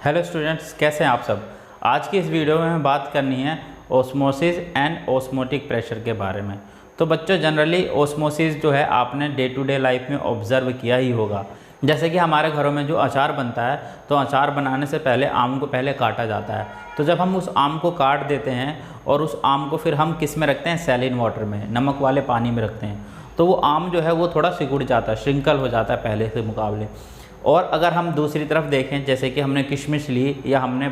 Hello students, कैसे हैं आप सब। आज की इस वीडियो में हमें बात करनी है ओस्मोसिस एंड ओस्मोटिक प्रेशर के बारे में। तो बच्चों, जनरली ओस्मोसिस जो है आपने डे टू डे लाइफ में ऑब्ज़र्व किया ही होगा। जैसे कि हमारे घरों में जो अचार बनता है, तो अचार बनाने से पहले आम को पहले काटा जाता है। तो जब हम उस आम को काट देते हैं और उस आम को फिर हम किस में रखते हैं, सैलिन वाटर में, नमक वाले पानी में रखते हैं, तो वो आम जो है वो थोड़ा सिकुड़ जाता है, श्रिंकल हो जाता है पहले के मुकाबले। और अगर हम दूसरी तरफ देखें, जैसे कि हमने किशमिश ली या हमने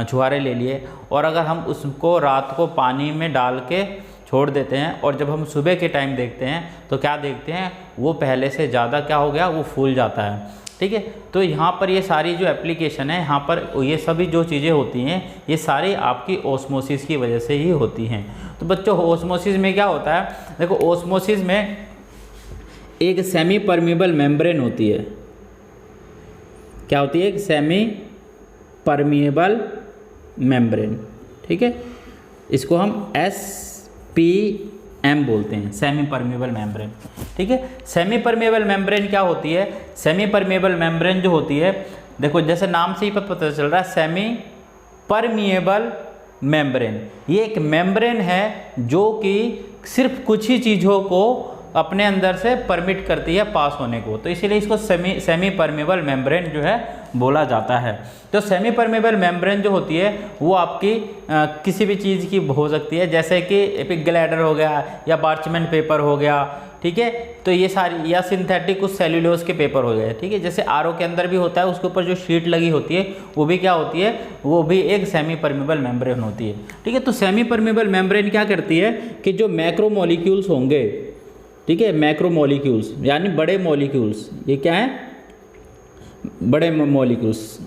छुहारे ले लिए, और अगर हम उसको रात को पानी में डाल के छोड़ देते हैं और जब हम सुबह के टाइम देखते हैं तो क्या देखते हैं, वो पहले से ज़्यादा क्या हो गया, वो फूल जाता है। ठीक है, तो यहाँ पर ये सारी जो एप्लीकेशन है, यहाँ पर ये सभी जो चीज़ें होती हैं, ये सारी आपकी ओस्मोसिस की वजह से ही होती हैं। तो बच्चों, ओस्मोसिस में क्या होता है, देखो ओस्मोसिस में एक सेमी परमेबल मेम्ब्रेन होती है। क्या होती है? एक सेमी परमिएबल मेम्ब्रेन। ठीक है, इसको हम SPM बोलते हैं, सेमी परमिएबल मेम्ब्रेन। ठीक है, सेमी परमिएबल मेम्ब्रेन क्या होती है? सेमी परमिएबल मेम्ब्रेन जो होती है, देखो जैसे नाम से ही पता चल रहा है, सेमी परमिएबल मेम्ब्रेन। ये एक मेम्ब्रेन है जो कि सिर्फ कुछ ही चीज़ों को अपने अंदर से परमिट करती है पास होने को, तो इसीलिए इसको सेमी परमेबल मेम्ब्रेन जो है बोला जाता है। तो सेमी परमेबल मेम्ब्रेन जो होती है वो आपकी किसी भी चीज़ की हो सकती है, जैसे कि एपिक ग्लाइडर हो गया या पार्चमेंट पेपर हो गया। ठीक है, तो ये सारी, या सिंथेटिक कुछ सेल्यूलोज के पेपर हो गए। ठीक है, जैसे आरओ के अंदर भी होता है, उसके ऊपर जो शीट लगी होती है वो भी क्या होती है, वो भी एक सेमी परमेबल मेम्ब्रेन होती है। ठीक है, तो सेमी परमेबल मेम्ब्रेन क्या करती है कि जो मैक्रोमोलिक्यूल्स होंगे, ठीक है, मैक्रोमोलिक्यूल्स यानी बड़े मॉलिक्यूल्स, ये क्या है, बड़े मॉलिक्यूल्स,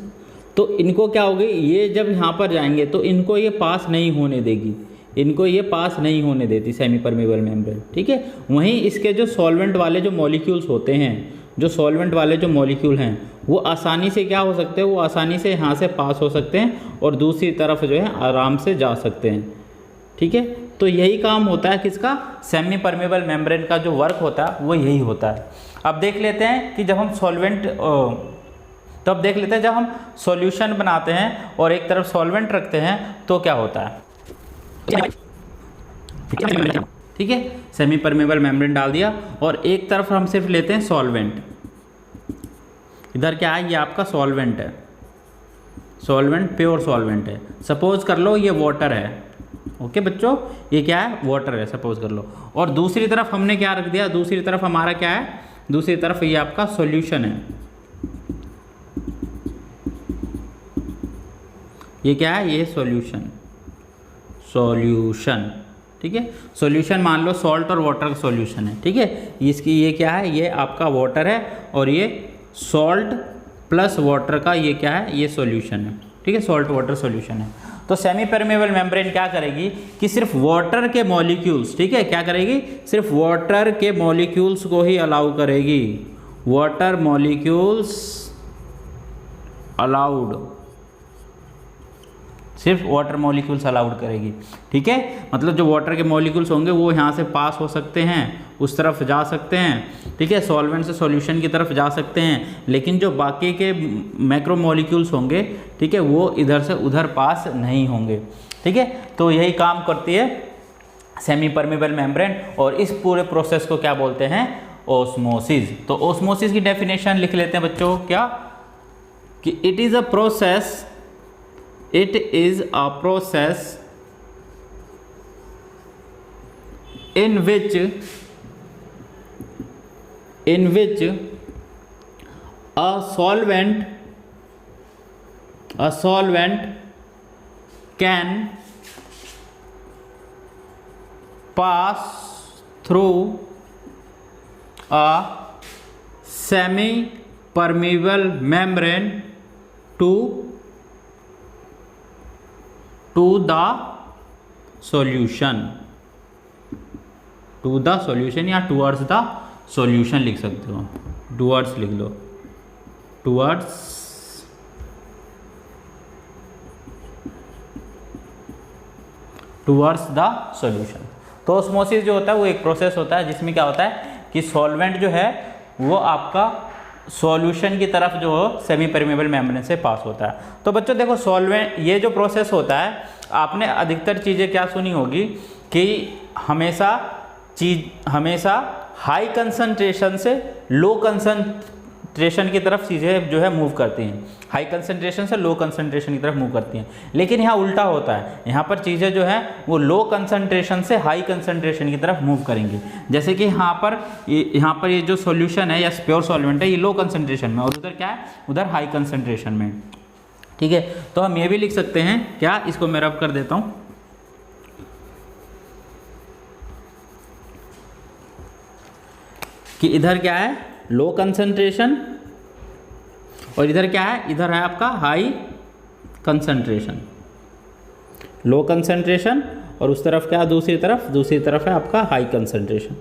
तो इनको क्या होगी, ये जब यहाँ पर जाएंगे तो इनको ये पास नहीं होने देगी, इनको ये पास नहीं होने देती सेमी परमेबल मेम्ब्रेन। ठीक है, वहीं इसके जो सॉल्वेंट वाले जो मॉलिक्यूल्स होते हैं, जो सॉल्वेंट वाले जो मॉलिक्यूल हैं, वो आसानी से क्या हो सकते हैं, वो आसानी से यहाँ से पास हो सकते हैं और दूसरी तरफ जो है आराम से जा सकते हैं। ठीक है, तो यही काम होता है किसका, सेमी परमेबल मेम्ब्रेन का जो वर्क होता है वो यही होता है। अब देख लेते हैं कि जब हम जब हम सॉल्यूशन बनाते हैं और एक तरफ सॉल्वेंट रखते हैं तो क्या होता है। ठीक है, सेमी परमेबल मेम्ब्रेन डाल दिया और एक तरफ हम सिर्फ लेते हैं सॉल्वेंट। इधर क्या है, ये आपका सॉल्वेंट है, सॉल्वेंट, प्योर सॉल्वेंट है। सपोज कर लो ये वाटर है। ओके बच्चों, ये क्या है, वाटर है, सपोज कर लो। और दूसरी तरफ हमने क्या रख दिया, दूसरी तरफ हमारा क्या है, दूसरी तरफ ये आपका सॉल्यूशन है। ये क्या है, ये सॉल्यूशन, सॉल्यूशन। ठीक है, सॉल्यूशन मान लो सॉल्ट और वाटर का सॉल्यूशन है। ठीक है, इसकी ये क्या है, ये आपका वाटर है और ये सॉल्ट प्लस वाटर का ये क्या है, ये सॉल्यूशन है। ठीक है, सॉल्ट वाटर सॉल्यूशन है। तो सेमी परमेबल मेम्ब्रेन क्या करेगी कि सिर्फ वाटर के मॉलिक्यूल्स, ठीक है, क्या करेगी, सिर्फ वाटर के मॉलिक्यूल्स को ही अलाउ करेगी, वाटर मॉलिक्यूल्स अलाउड, सिर्फ वाटर मॉलिक्यूल्स अलाउड करेगी। ठीक है, मतलब जो वाटर के मॉलिक्यूल्स होंगे वो यहाँ से पास हो सकते हैं, उस तरफ जा सकते हैं। ठीक है, सॉल्वेंट से सॉल्यूशन की तरफ जा सकते हैं, लेकिन जो बाकी के मैक्रो मॉलिक्यूल्स होंगे, ठीक है, वो इधर से उधर पास नहीं होंगे। ठीक है, तो यही काम करती है सेमी परमेबल मेम्ब्रेन। और इस पूरे प्रोसेस को क्या बोलते हैं, ओस्मोसिस। तो ओस्मोसिस की डेफिनेशन लिख लेते हैं बच्चों, क्या कि it is a process, it is a process in which a solvent can pass through a semi permeable membrane to the solution, या towards the solution लिख सकते हो, towards लिख लो, towards the solution। तो ऑस्मोसिस जो होता है वो एक प्रोसेस होता है जिसमें क्या होता है कि सॉल्वेंट जो है वो आपका सॉल्यूशन की तरफ जो सेमी परमेबल मेम्ब्रेन से पास होता है। तो बच्चों देखो सॉल्वेंट, ये जो प्रोसेस होता है, आपने अधिकतर चीज़ें क्या सुनी होगी कि हमेशा हाई कंसंट्रेशन से लो कंसंट्रेशन की तरफ चीज़ें जो है मूव करती हैं, हाई कंसंट्रेशन से लो कंसंट्रेशन की तरफ मूव करती हैं। लेकिन यहाँ उल्टा होता है, यहाँ पर चीज़ें जो है वो लो कंसंट्रेशन से हाई कंसंट्रेशन की तरफ मूव करेंगी। जैसे कि यहाँ पर ये जो सॉल्यूशन है या प्योर सॉल्वेंट है, ये लो कंसंट्रेशन में, और उधर क्या है, उधर हाई कंसंट्रेशन में। ठीक है, तो हम ये भी लिख सकते हैं क्या, इसको मैं रब कर देता हूँ कि इधर क्या है, लो कंसंट्रेशन, और इधर क्या है, इधर है आपका हाई कंसंट्रेशन, लो कंसंट्रेशन, और उस तरफ क्या है, दूसरी तरफ है आपका हाई कंसंट्रेशन।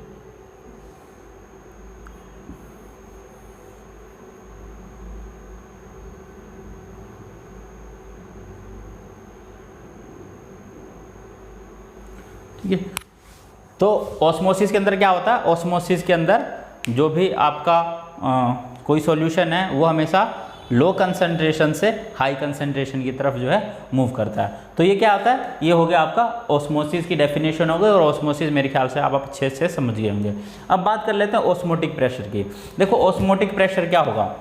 ठीक है, तो ऑस्मोसिस के अंदर क्या होता है, ऑस्मोसिस के अंदर जो भी आपका कोई सॉल्यूशन है वो हमेशा लो कंसंट्रेशन से हाई कंसंट्रेशन की तरफ जो है मूव करता है। तो ये क्या होता है, ये हो गया आपका ऑस्मोसिस की डेफिनेशन हो गई, और ऑस्मोसिस मेरे ख्याल से आप अच्छे से समझ गए होंगे। अब बात कर लेते हैं ऑस्मोटिक प्रेशर की। देखो ऑस्मोटिक प्रेशर क्या होगा,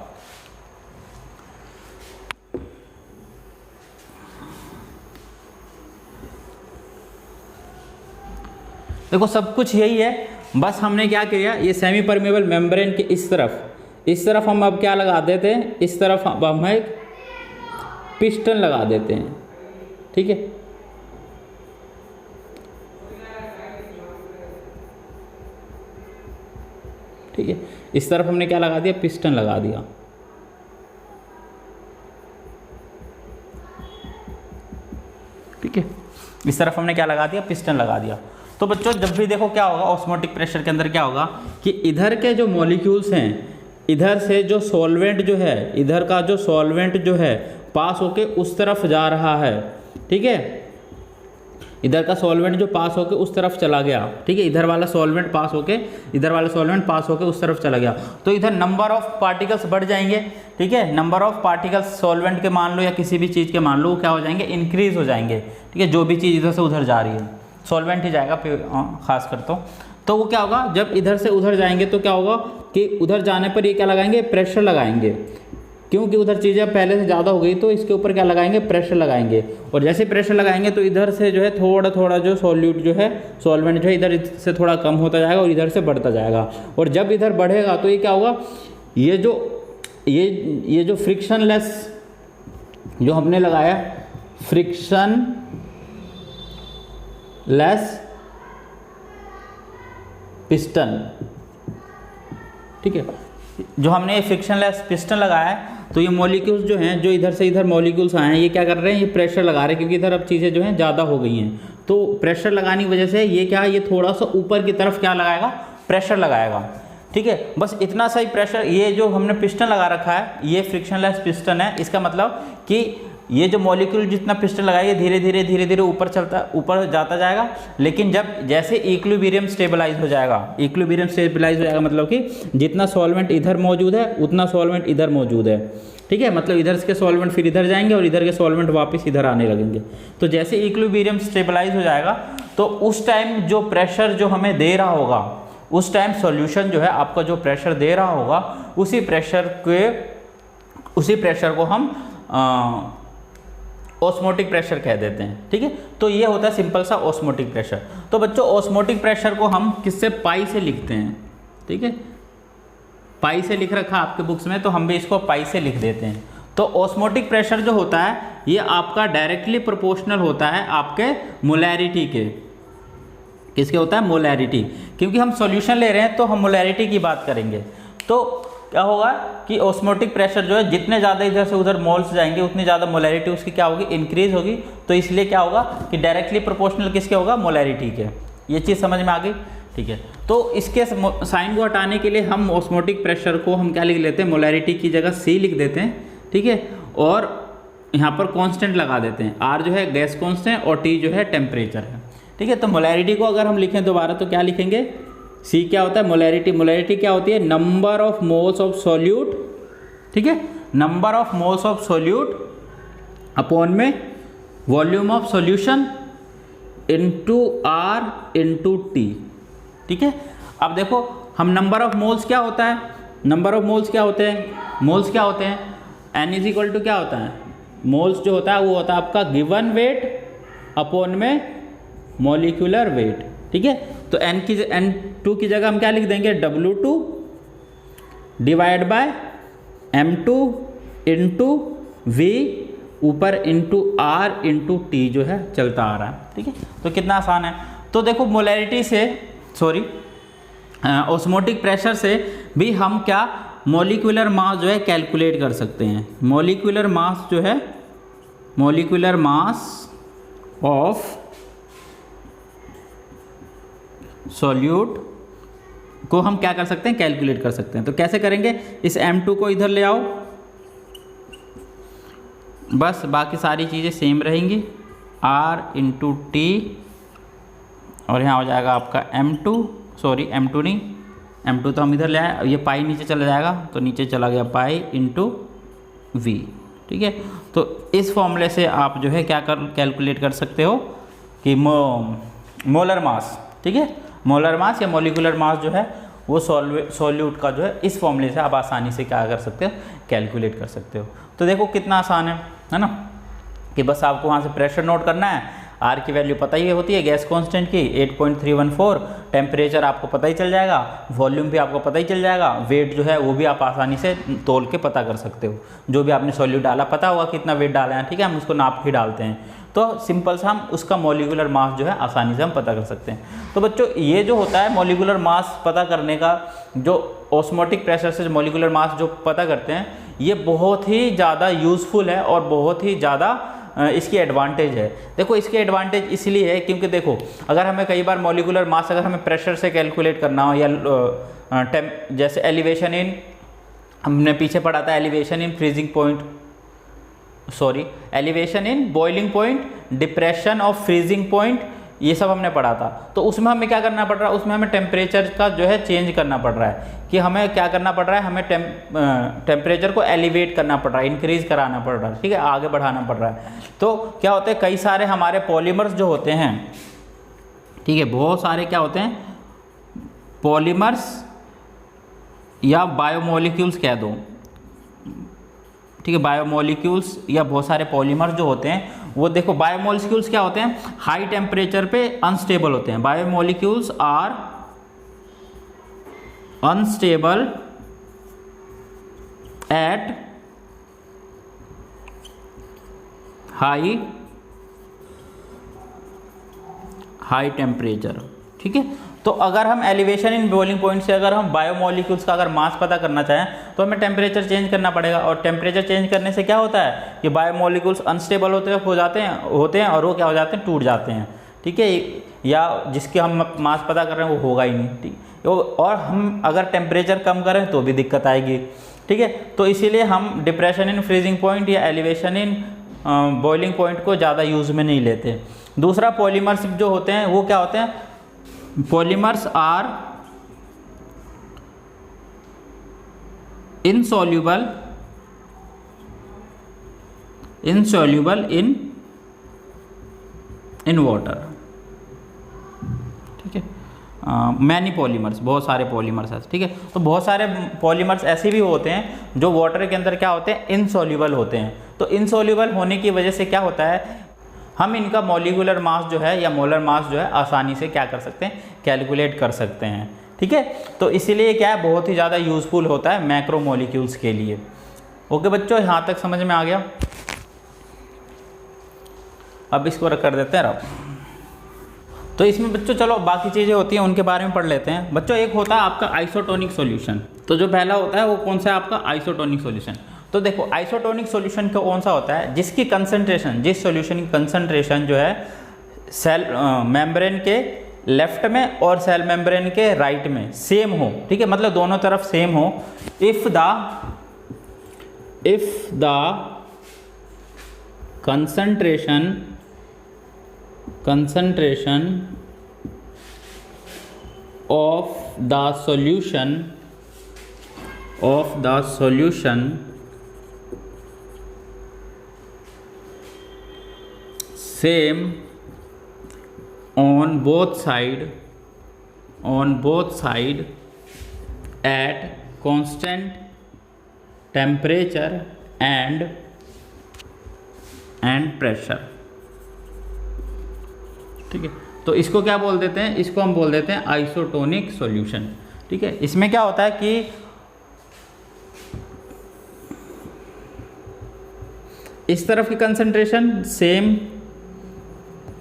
देखो सब कुछ यही है, बस हमने क्या किया, ये सेमी परमेबल मेम्ब्रेन के इस तरफ हम अब क्या लगा देते हैं, इस तरफ हम एक पिस्टन लगा देते हैं। ठीक है, ठीक है, इस तरफ हमने क्या लगा दिया, पिस्टन लगा दिया। ठीक है, इस तरफ हमने क्या लगा दिया, पिस्टन लगा दिया। तो बच्चों जब भी देखो क्या होगा, ऑस्मोटिक प्रेशर के अंदर क्या होगा कि इधर के जो मॉलिक्यूल्स हैं, इधर से जो सॉल्वेंट जो है, इधर का जो सॉल्वेंट जो है पास होके उस तरफ जा रहा है। ठीक है, इधर का सॉल्वेंट जो पास होके उस तरफ चला गया। ठीक है, इधर वाला सॉल्वेंट पास होके उस तरफ चला गया, तो इधर नंबर ऑफ पार्टिकल्स बढ़ जाएंगे। ठीक है, नंबर ऑफ पार्टिकल्स सॉल्वेंट के मान लो या किसी भी चीज़ के मान लो, क्या हो जाएंगे, इंक्रीज हो जाएंगे। ठीक है, जो भी चीज़ इधर से उधर जा रही है, सॉल्वेंट ही जाएगा खास कर तो वो क्या होगा, जब इधर से उधर जाएंगे तो क्या होगा कि उधर जाने पर ये क्या लगाएंगे, प्रेशर लगाएंगे, क्योंकि उधर चीज़ें पहले से ज़्यादा हो गई, तो इसके ऊपर क्या लगाएंगे, प्रेशर लगाएंगे। और जैसे प्रेशर लगाएंगे तो इधर से जो है थोड़ा जो सॉल्यूट जो है, सॉल्वेंट जो है इधर से थोड़ा कम होता जाएगा और इधर से बढ़ता जाएगा। और जब इधर बढ़ेगा तो ये क्या होगा, ये जो फ्रिक्शनलेस जो हमने लगाया, फ्रिक्शनलेस पिस्टन, ठीक है, जो हमने फ्रिक्शनलेस पिस्टन लगाया है, तो ये मॉलिक्यूल्स जो हैं, जो इधर से इधर मॉलिक्यूल्स आए हैं, ये क्या कर रहे हैं, ये प्रेशर लगा रहे हैं, क्योंकि इधर अब चीज़ें जो हैं ज़्यादा हो गई हैं। तो प्रेशर लगाने की वजह से ये क्या, ये थोड़ा सा ऊपर की तरफ क्या लगाएगा, प्रेशर लगाएगा। ठीक है, बस इतना सा ही प्रेशर, ये जो हमने पिस्टन लगा रखा है, ये फ्रिक्शनलेस पिस्टन है। इसका मतलब कि ये जो मॉलिक्यूल जितना पिस्टन लगाएगा धीरे धीरे ऊपर जाता जाएगा। लेकिन जैसे इक्विलिब्रियम स्टेबलाइज हो जाएगा, मतलब कि जितना सॉल्वेंट इधर मौजूद है उतना सॉल्वेंट इधर मौजूद है। ठीक है, मतलब इधर के सॉल्वेंट फिर इधर जाएंगे और इधर के सॉल्वेंट वापस इधर आने लगेंगे। तो जैसे इक्विलिब्रियम स्टेबलाइज हो जाएगा, तो उस टाइम जो प्रेशर जो हमें दे रहा होगा, उस टाइम सॉल्यूशन जो है आपका जो प्रेशर दे रहा होगा, उसी प्रेशर को हम ऑस्मोटिक प्रेशर कह देते हैं। ठीक है, तो ये होता है सिंपल सा ऑस्मोटिक प्रेशर। तो बच्चों ऑस्मोटिक प्रेशर को हम किससे, पाई से लिखते हैं। ठीक है, पाई से लिख रखा आपके बुक्स में, तो हम भी इसको पाई से लिख देते हैं। तो ऑस्मोटिक प्रेशर जो होता है ये आपका डायरेक्टली प्रोपोर्शनल होता है आपके मोलैरिटी के। किसके होता है, मोलैरिटी, क्योंकि हम सॉल्यूशन ले रहे हैं तो हम मोलैरिटी की बात करेंगे। तो क्या होगा कि ऑस्मोटिक प्रेशर जो है, जितने ज़्यादा इधर से उधर मोल्स जाएंगे उतनी ज़्यादा मोलैरिटी उसकी क्या होगी, इंक्रीज होगी। तो इसलिए क्या होगा कि डायरेक्टली प्रोपोर्शनल किसके होगा, मोलैरिटी के। ये चीज़ समझ में आ गई। ठीक है, तो इसके साइन को हटाने के लिए हम ऑस्मोटिक प्रेशर को हम क्या लिख लेते हैं, मोलैरिटी की जगह C लिख देते हैं। ठीक है, और यहाँ पर कांस्टेंट लगा देते हैं, R जो है गैस कांस्टेंट और T जो है टेम्परेचर है। ठीक है, तो मोलैरिटी को अगर हम लिखें दोबारा तो क्या लिखेंगे, C क्या होता है, मोलैरिटी क्या होती है, number of moles of solute ठीक है, number of moles of solute upon में volume of solution into R into T. ठीक है, अब देखो हम नंबर ऑफ मोल्स क्या होता है, नंबर ऑफ मोल्स क्या होते हैं, मोल्स क्या होते हैं, n इज इक्वल टू क्या होता है, मोल्स जो होता है वो होता है आपका गिवन वेट अपॉन में मॉलिक्यूलर वेट। ठीक है, तो N2 की जगह हम क्या लिख देंगे, W2 divide by M2 into V ऊपर इंटू R इंटू T जो है चलता आ रहा है। ठीक है, तो कितना आसान है। तो देखो मोलैरिटी से ऑस्मोटिक प्रेशर से भी हम क्या मॉलिक्यूलर मास जो है कैलकुलेट कर सकते हैं। मॉलिक्यूलर मास जो है, मॉलिक्यूलर मास ऑफ सॉल्यूट को हम क्या कर सकते हैं, कैलकुलेट कर सकते हैं। तो कैसे करेंगे, इस M2 को इधर ले आओ, बस बाकी सारी चीज़ें सेम रहेंगी, R इंटू टी और यहाँ हो जाएगा आपका M2, सॉरी M2 नहीं, M2 तो हम इधर ले आए, ये पाई नीचे चला जाएगा तो नीचे चला गया पाई इंटू V। ठीक है, तो इस फॉर्मूले से आप जो है क्या कैलकुलेट कर सकते हो कि मोलर मास, ठीक है, मोलर मास या मॉलिक्यूलर मास जो है वो सॉल्यूट का जो है इस फॉर्मूले से आप आसानी से क्या कर सकते हो, कैलकुलेट कर सकते हो। तो देखो कितना आसान है ना, कि बस आपको वहाँ से प्रेशर नोट करना है, आर की वैल्यू पता ही होती है गैस कांस्टेंट की 8.314, टेम्परेचर आपको पता ही चल जाएगा, वॉल्यूम भी आपको पता ही चल जाएगा, वेट जो है वो भी आप आसानी से तोल के पता कर सकते हो। जो भी आपने सॉल्यूट डाला पता होगा कितना वेट डाला है, ठीक है, हम उसको नाप के डालते हैं, तो सिंपल सा हम उसका मॉलिक्यूलर मास जो है आसानी से हम पता कर सकते हैं। तो बच्चों ये जो होता है मॉलिक्यूलर मास पता करने का, जो ऑस्मोटिक प्रेशर से मॉलिक्यूलर मास जो पता करते हैं, ये बहुत ही ज़्यादा यूज़फुल है और बहुत ही ज़्यादा इसकी एडवांटेज है। देखो इसकी एडवांटेज इसलिए है क्योंकि देखो अगर हमें कई बार मॉलिक्यूलर मास अगर हमें प्रेशर से कैलकुलेट करना हो, या जैसे एलिवेशन इन, हमने पीछे पढ़ा था elevation in freezing point, sorry elevation in boiling point, depression of freezing point, ये सब हमने पढ़ा था। तो उसमें हमें क्या करना पड़ रहा है, उसमें हमें टेम्परेचर का जो है चेंज करना पड़ रहा है, कि हमें क्या करना पड़ रहा है, हमें टेम्परेचर को एलिवेट करना पड़ रहा है, इंक्रीज कराना पड़ रहा है, ठीक है, आगे बढ़ाना पड़ रहा है। तो क्या होते हैं, कई सारे हमारे पॉलीमर्स जो होते हैं, ठीक है, बहुत सारे क्या होते हैं पॉलीमर्स या बायोमोलिक्यूल्स कह दो, ठीक है, बायोमोलिक्यूल्स या बहुत सारे पॉलीमर्स जो होते हैं वो देखो बायोमोलिक्यूल्स क्या होते हैं, हाई टेम्परेचर पे अनस्टेबल होते हैं। Biomolecules are unstable at high temperature, ठीक है। तो अगर हम एलिवेशन इन बॉइलिंग पॉइंट से अगर हम बायोमोलिक्यूल्स का अगर मास पता करना चाहें तो हमें टेम्परेचर चेंज करना पड़ेगा, और टेम्परेचर चेंज करने से क्या होता है कि बायोमोलिक्यूल्स अनस्टेबल होते हैं और वो क्या हो जाते हैं, टूट जाते हैं, ठीक है, या जिसके हम मास पता कर रहे हैं वो होगा ही नहीं, ठीक। और हम अगर टेम्परेचर कम करें तो भी दिक्कत आएगी, ठीक है। तो इसीलिए हम डिप्रेशन इन फ्रीजिंग पॉइंट या एलिवेशन इन बॉइलिंग पॉइंट को ज़्यादा यूज़ में नहीं लेते। दूसरा पॉलीमर्स जो होते हैं वो क्या होते हैं, polymers are insoluble in water, ठीक है। मैनी पॉलीमर्स, बहुत सारे पॉलीमर्स हैं, ठीक है। तो बहुत सारे पॉलीमर्स ऐसे भी होते हैं जो वाटर के अंदर क्या होते हैं, इनसॉल्यूबल होते हैं। तो इनसॉल्यूबल होने की वजह से क्या होता है, हम इनका मॉलिक्यूलर मास जो है या मोलर मास जो है आसानी से क्या कर सकते हैं, कैलकुलेट कर सकते हैं, ठीक है। तो इसीलिए क्या है, बहुत ही ज़्यादा यूज़फुल होता है मैक्रो मॉलिक्यूल्स के लिए। ओके बच्चों, यहाँ तक समझ में आ गया। अब इसको कर देते हैं रब। तो इसमें बच्चों चलो बाकी चीज़ें होती हैं उनके बारे में पढ़ लेते हैं। बच्चों एक होता है आपका आइसोटोनिक सॉल्यूशन। तो जो पहला होता है वो कौन सा है आपका, आइसोटोनिक सॉल्यूशन। तो देखो आइसोटोनिक सॉल्यूशन का कौन सा होता है, जिसकी कंसंट्रेशन, जिस सॉल्यूशन की कंसंट्रेशन जो है सेल मेम्ब्रेन के लेफ्ट में और सेल मेम्ब्रेन के राइट में सेम हो, ठीक है, मतलब दोनों तरफ सेम हो। If the concentration of the solution same on both side at constant temperature and pressure. ठीक है, तो इसको क्या बोल देते हैं, इसको हम बोल देते हैं आइसोटोनिक सॉल्यूशन। ठीक है, इसमें क्या होता है कि इस तरफ की कंसंट्रेशन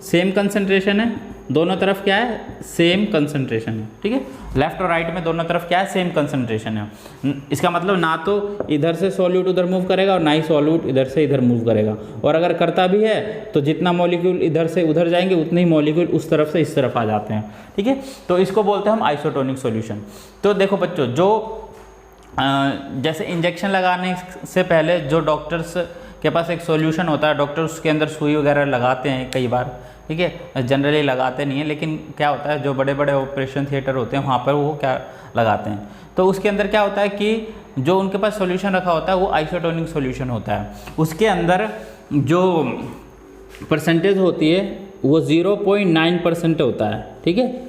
सेम कंसंट्रेशन है, दोनों तरफ क्या है, सेम कंसंट्रेशन है। ठीक है, लेफ्ट और राइट में दोनों तरफ क्या है, सेम कंसंट्रेशन है। इसका मतलब ना तो इधर से सॉल्यूट उधर मूव करेगा और ना ही सॉल्यूट इधर से इधर मूव करेगा, और अगर करता भी है तो जितना मॉलिक्यूल इधर से उधर जाएंगे उतने ही मॉलिक्यूल उस तरफ से इस तरफ आ जाते हैं। ठीक है, तो इसको बोलते हैं हम आइसोटोनिक सॉल्यूशन। तो देखो बच्चों, जो जैसे इंजेक्शन लगाने से पहले जो डॉक्टर्स के पास एक सॉल्यूशन होता है, डॉक्टर उसके अंदर सुई वगैरह लगाते हैं कई बार। ठीक है, जनरली लगाते नहीं है, लेकिन क्या होता है, जो बड़े बड़े ऑपरेशन थिएटर होते हैं वहाँ पर वो क्या लगाते हैं, तो उसके अंदर क्या होता है कि जो उनके पास सॉल्यूशन रखा होता है वो आइसोटोनिक सॉल्यूशन होता है। उसके अंदर जो परसेंटेज होती है वो 0.9% होता है। ठीक है,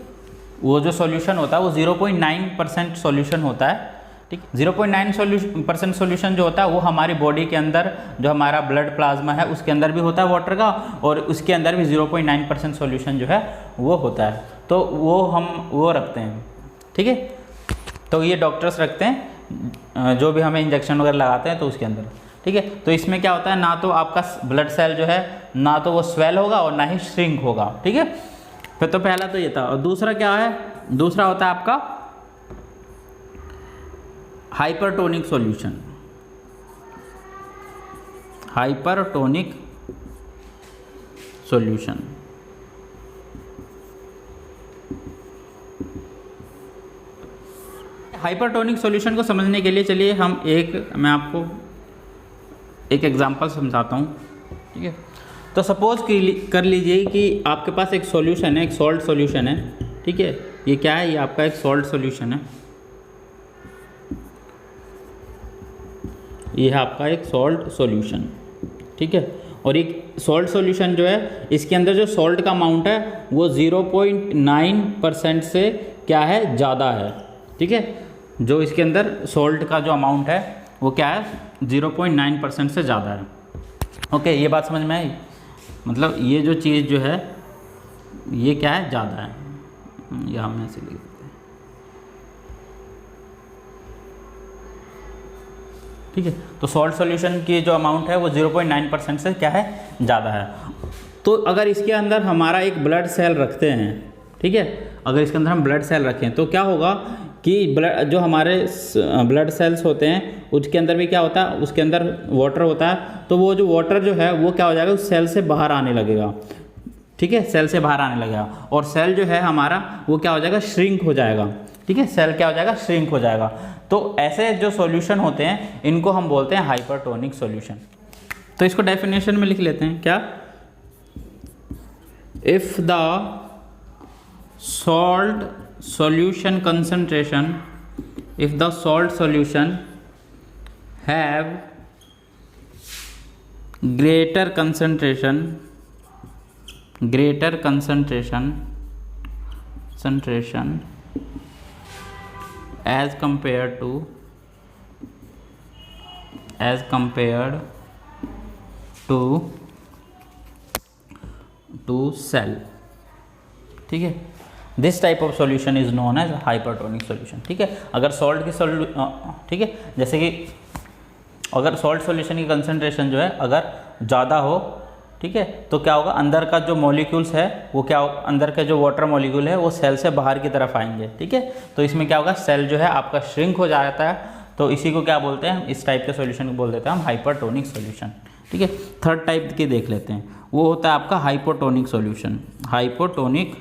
वो जो सॉल्यूशन होता है वो 0.9% सॉल्यूशन होता है। ठीक, 0.9% सॉल्यूशन जो होता है वो हमारी बॉडी के अंदर जो हमारा ब्लड प्लाज्मा है उसके अंदर भी होता है वाटर का, और उसके अंदर भी 0.9% सॉल्यूशन जो है वो होता है। तो वो हम वो रखते हैं। ठीक है, तो ये डॉक्टर्स रखते हैं जो भी हमें इंजेक्शन वगैरह लगाते हैं तो उसके अंदर। ठीक है, तो इसमें क्या होता है, ना तो आपका ब्लड सेल जो है ना तो वो स्वेल होगा और ना ही श्रिंक होगा। ठीक है, फिर तो पहला तो ये था। और दूसरा क्या है, दूसरा होता है आपका hypertonic solution. Hypertonic solution hypertonic solution को समझने के लिए चलिए मैं आपको एक एग्जांपल समझाता हूँ। ठीक है, तो सपोज कर लीजिए कि आपके पास एक सॉल्यूशन है, एक सॉल्ट सॉल्यूशन है। ठीक है, ये क्या है, ये आपका एक सॉल्ट सॉल्यूशन है। ये है आपका एक सॉल्ट सॉल्यूशन। ठीक है, और एक सॉल्ट सॉल्यूशन जो है इसके अंदर जो सॉल्ट का अमाउंट है वो 0.9% से क्या है, ज़्यादा है। ठीक है, जो इसके अंदर सॉल्ट का जो अमाउंट है वो क्या है, 0.9% से ज़्यादा है। ओके, ये बात समझ में आई, मतलब ये जो चीज़ जो है ये क्या है, ज़्यादा है। यहाँ में ऐसे लिख देते हैं। ठीक है, तो सॉल्ट सॉल्यूशन की जो अमाउंट है वो 0.9% से क्या है, ज़्यादा है। तो अगर इसके अंदर हमारा एक ब्लड सेल रखते हैं, ठीक है, अगर इसके अंदर हम ब्लड सेल रखें तो क्या होगा कि जो हमारे ब्लड सेल्स होते हैं उसके अंदर भी क्या होता है, उसके अंदर वाटर होता है। तो वो जो वाटर जो है वो क्या हो जाएगा, उस सेल से बाहर आने लगेगा। ठीक है, सेल से बाहर आने लगेगा, और सेल जो है हमारा वो क्या हो जाएगा, श्रिंक हो जाएगा। ठीक है, सेल क्या हो जाएगा, श्रिंक हो जाएगा। तो ऐसे जो सॉल्यूशन होते हैं इनको हम बोलते हैं हाइपरटोनिक सॉल्यूशन। तो इसको डेफिनेशन में लिख लेते हैं क्या, if the salt solution concentration, if the salt solution have greater concentration as compared to cell, ठीक है, this type of solution is known as hypertonic solution. ठीक है, अगर सॉल्ट की ठीक है, जैसे कि अगर सॉल्ट सॉल्यूशन की कंसंट्रेशन जो है अगर ज़्यादा हो, ठीक है, तो क्या होगा, अंदर का जो मॉलिक्यूल्स है वो क्या, अंदर के जो वाटर मॉलिक्यूल है वो सेल से बाहर की तरफ आएंगे। ठीक है, तो इसमें क्या होगा, सेल जो है आपका श्रिंक हो जाता है। तो इसी को क्या बोलते हैं, इस टाइप के सॉल्यूशन को बोल देते हैं हम हाइपरटोनिक सॉल्यूशन। ठीक है, थर्ड टाइप की देख लेते हैं, वो होता है आपका हाइपोटोनिक सॉल्यूशन। हाइपोटोनिक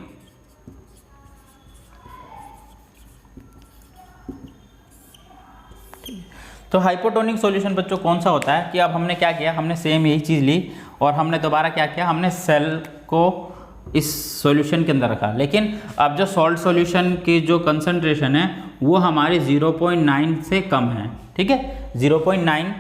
तो हाइपोटोनिक सॉल्यूशन बच्चों कौन सा होता है कि अब हमने क्या किया, हमने सेम यही चीज़ ली और हमने दोबारा क्या किया, हमने सेल को इस सॉल्यूशन के अंदर रखा। लेकिन अब जो सॉल्ट सॉल्यूशन की जो कंसंट्रेशन है वो हमारी 0.9 से कम है। ठीक है, 0.9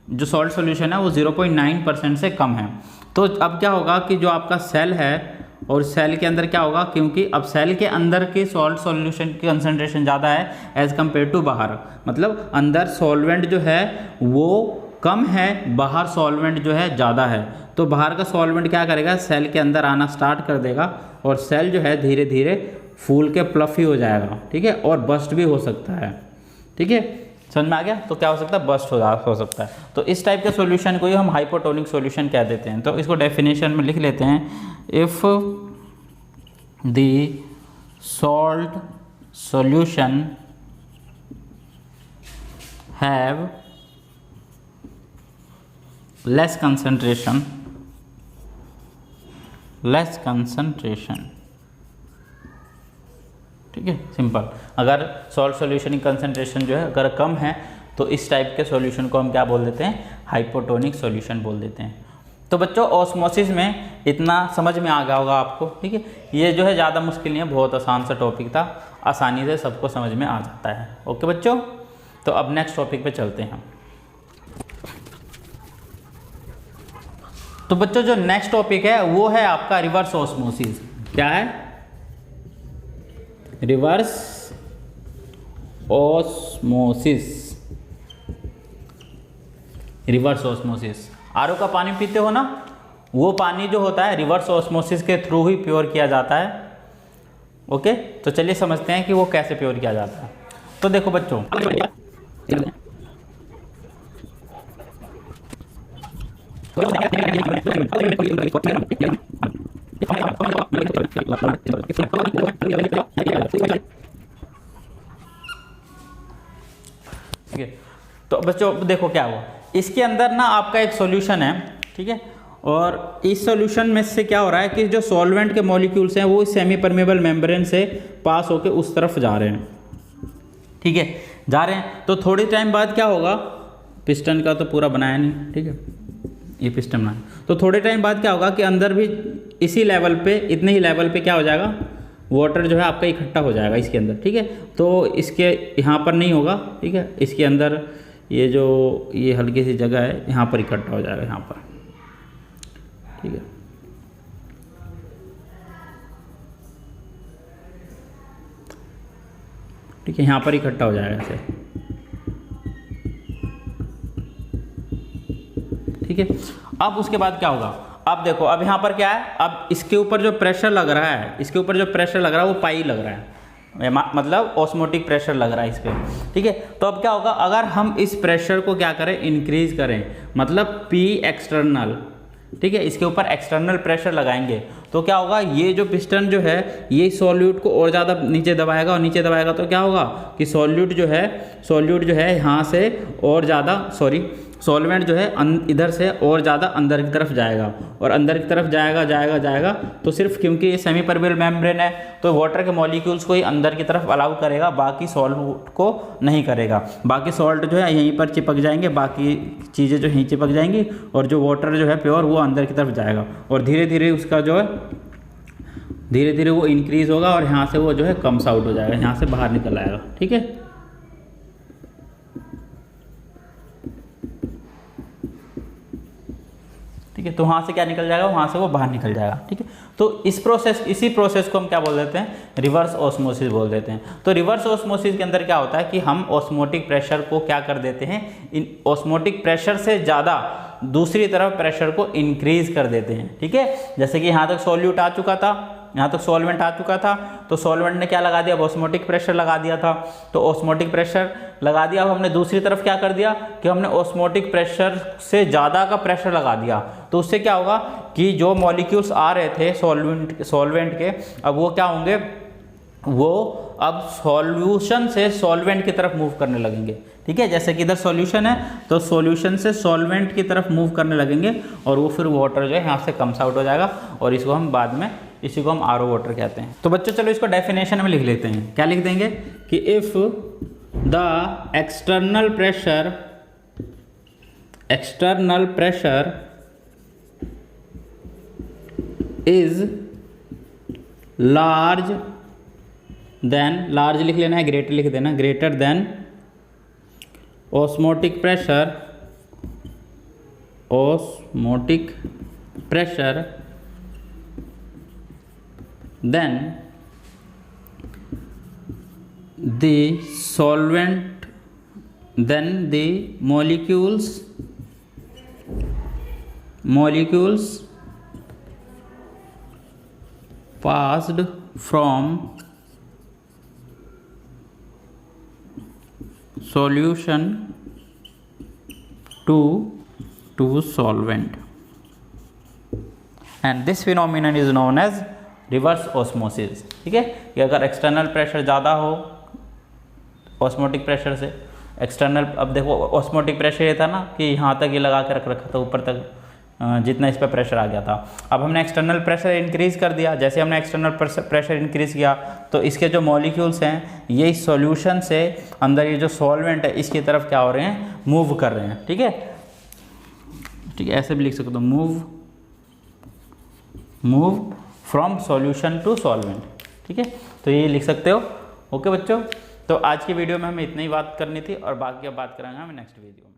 जो सॉल्ट सॉल्यूशन है वो 0.9% से कम है। तो अब क्या होगा कि जो आपका सेल है और सेल के अंदर क्या होगा, क्योंकि अब सेल के अंदर के सॉल्ट सॉल्यूशन की कंसंट्रेशन ज़्यादा है एज़ कम्पेयर टू बाहर, मतलब अंदर सॉल्वेंट जो है वो कम है, बाहर सॉल्वेंट जो है ज़्यादा है। तो बाहर का सॉल्वेंट क्या करेगा, सेल के अंदर आना स्टार्ट कर देगा और सेल जो है धीरे धीरे फूल के फ्लफी हो जाएगा, ठीक है, और बस्ट भी हो सकता है, ठीक है, समझ में आ गया। तो क्या हो सकता है, बस्ट हो सकता है। तो इस टाइप के सॉल्यूशन को ही हम हाइपोटोनिक सॉल्यूशन कह देते हैं। तो इसको डेफिनेशन में लिख लेते हैं, if the salt solution have less concentration, ठीक है, सिंपल। अगर सॉल्ट सॉल्यूशन की कंसंट्रेशन जो है अगर कम है तो इस टाइप के सॉल्यूशन को हम क्या बोल देते हैं, हाइपोटोनिक सॉल्यूशन बोल देते हैं। तो बच्चों ऑस्मोसिस में इतना समझ में आ गया होगा आपको, ठीक है। ये जो है ज़्यादा मुश्किल नहीं है, बहुत आसान सा टॉपिक था, आसानी से सबको समझ में आ जाता है। ओके बच्चों, तो अब नेक्स्ट टॉपिक पे चलते हैं हम। तो बच्चों जो नेक्स्ट टॉपिक है वो है आपका रिवर्स ऑस्मोसिस। क्या है, reverse osmosis. Reverse osmosis, RO का पानी पीते हो ना, वो पानी जो होता है रिवर्स ऑस्मोसिस के थ्रू ही प्योर किया जाता है। ओके, तो चलिए समझते हैं कि वो कैसे प्योर किया जाता है। तो देखो बच्चों, ठीक है, तो बच्चों देखो क्या हुआ, इसके अंदर ना आपका एक सॉल्यूशन है, ठीक है, और इस सॉल्यूशन में से क्या हो रहा है कि जो सॉल्वेंट के मॉलिक्यूल्स हैं वो सेमी परमेबल मेम्ब्रेन से पास होकर उस तरफ जा रहे हैं, ठीक है, जा रहे हैं। तो थोड़ी टाइम बाद क्या होगा, पिस्टन का तो पूरा बनाया नहीं, ठीक है, ये पिस्टन बनाया, तो थोड़े टाइम बाद क्या होगा कि अंदर भी इसी लेवल पे, इतने ही लेवल पे क्या हो जाएगा, वाटर जो है आपका इकट्ठा हो जाएगा इसके अंदर, ठीक है। तो इसके यहाँ पर नहीं होगा, ठीक है, इसके अंदर ये जो ये हल्की सी जगह है यहाँ पर इकट्ठा हो जाएगा, यहाँ पर, ठीक है, ठीक है, यहाँ पर इकट्ठा हो जाएगा ऐसे, ठीक है। अब उसके बाद क्या होगा, अब देखो, अब यहाँ पर क्या है, अब इसके ऊपर जो प्रेशर लग रहा है, इसके ऊपर जो प्रेशर लग रहा है वो पाई लग रहा है, मतलब ऑस्मोटिक प्रेशर लग रहा है इस पर, ठीक है। तो अब क्या होगा, अगर हम इस प्रेशर को क्या करें, इंक्रीज करें, मतलब पी एक्सटर्नल, ठीक है, इसके ऊपर एक्सटर्नल प्रेशर लगाएंगे, तो क्या होगा, ये जो पिस्टन जो है ये सॉल्यूट को और ज़्यादा नीचे दबाएगा, और नीचे दबाएगा तो क्या होगा कि सॉल्यूट जो है यहाँ से और ज़्यादा, सॉल्वेंट जो है इधर से और ज़्यादा अंदर की तरफ जाएगा, और अंदर की तरफ जाएगा, तो सिर्फ क्योंकि ये सेमी परमेबल मेम्ब्रेन है तो वाटर के मॉलिक्यूल्स को ही अंदर की तरफ अलाउ करेगा, बाकी सॉल्ट को नहीं करेगा। बाकी सॉल्ट जो है यहीं पर चिपक जाएंगे, बाकी चीज़ें जो यहीं चिपक जाएंगी, और जो वाटर जो है प्योर वो अंदर की तरफ जाएगा, और धीरे धीरे उसका जो है धीरे धीरे वो इंक्रीज़ होगा, और यहाँ से वो जो है कम्स आउट हो जाएगा, यहाँ से बाहर निकल आएगा, ठीक है। ठीक है, तो वहाँ से क्या निकल जाएगा, वहाँ से वो बाहर निकल जाएगा, ठीक है। तो इसी प्रोसेस को हम क्या बोल देते हैं, रिवर्स ऑस्मोसिस बोल देते हैं। तो रिवर्स ऑस्मोसिस के अंदर क्या होता है कि हम ऑस्मोटिक प्रेशर को क्या कर देते हैं, इन ऑस्मोटिक प्रेशर से ज़्यादा दूसरी तरफ प्रेशर को इंक्रीज कर देते हैं, ठीक है। जैसे कि यहाँ तक सॉल्यूट आ चुका था, यहाँ तक सॉल्वेंट आ चुका था, तो सॉल्वेंट ने क्या लगा दिया, ऑस्मोटिक प्रेशर लगा दिया था, तो ऑस्मोटिक प्रेशर लगा दिया। अब हमने दूसरी तरफ क्या कर दिया कि हमने ऑस्मोटिक प्रेशर से ज़्यादा का प्रेशर लगा दिया, तो उससे क्या होगा कि जो मॉलिक्यूल्स आ रहे थे सॉल्वेंट के, अब वो क्या होंगे, वो अब सॉल्यूशन से सॉल्वेंट की तरफ मूव करने लगेंगे, ठीक है। जैसे कि इधर सॉल्यूशन है तो सॉल्यूशन से सॉल्वेंट की तरफ मूव करने लगेंगे, और वो फिर वाटर जो है यहाँ से कम्स आउट हो जाएगा, और इसको हम बाद में इसी को हम आरओ वाटर कहते हैं। तो बच्चों चलो इसको डेफिनेशन में लिख लेते हैं। क्या लिख देंगे कि if the external pressure is large then, large लिख लेना है, ग्रेटर लिख देना, greater than osmotic pressure osmotic pressure, then the solvent, then the molecules passed from solution to solvent, and this phenomenon is known as reverse osmosis. ठीक है, कि अगर external pressure ज़्यादा हो ऑस्मोटिक प्रेशर से, एक्सटर्नल, अब देखो ऑस्मोटिक प्रेशर ये था ना कि यहाँ तक ये लगा के रख रखा था, ऊपर तक जितना इस पर प्रेशर आ गया था। अब हमने एक्सटर्नल प्रेशर इंक्रीज़ कर दिया, जैसे हमने एक्सटर्नल प्रेशर इंक्रीज़ किया तो इसके जो मॉलिक्यूल्स हैं ये इस सॉल्यूशन से अंदर ये जो सॉल्वेंट है इसकी तरफ क्या हो रहे हैं, मूव कर रहे हैं। ठीक है, ठीक है, ऐसे भी लिख सकते हो, move from solution to solvent. ठीक है, तो ये लिख सकते हो। ओके बच्चों, तो आज की वीडियो में हमें इतनी ही बात करनी थी और बाकी अब बात करेंगे हम नेक्स्ट वीडियो में।